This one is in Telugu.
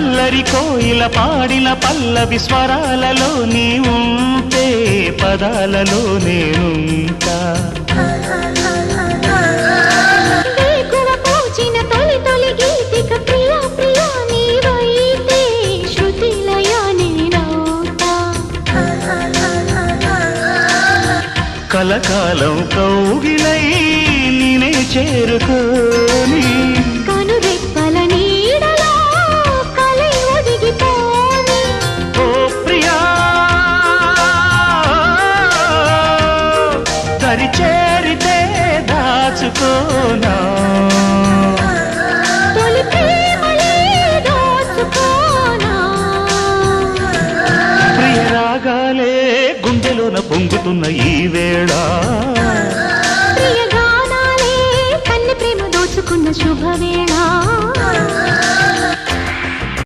అల్లరి కోయిల పాడిన పల్లవి స్వరాలలో నీ ఉంటే పదాలలో నేనుంటా కలకాలం కౌగిలై నేనే చేరుకోని కనురెప్పల నీడలో కలై ఒదిగిపోని ఓ ప్రియా దరి చేరితే దాచుకోనా తొలి ప్రేమలే దోచుకోనా ప్రియ రాగాలే గుండెలోన పొంగుతున్న ఈ వేళ ప్రియ గానాలే కన్నె ప్రేమ దోచుకున్న శుభవే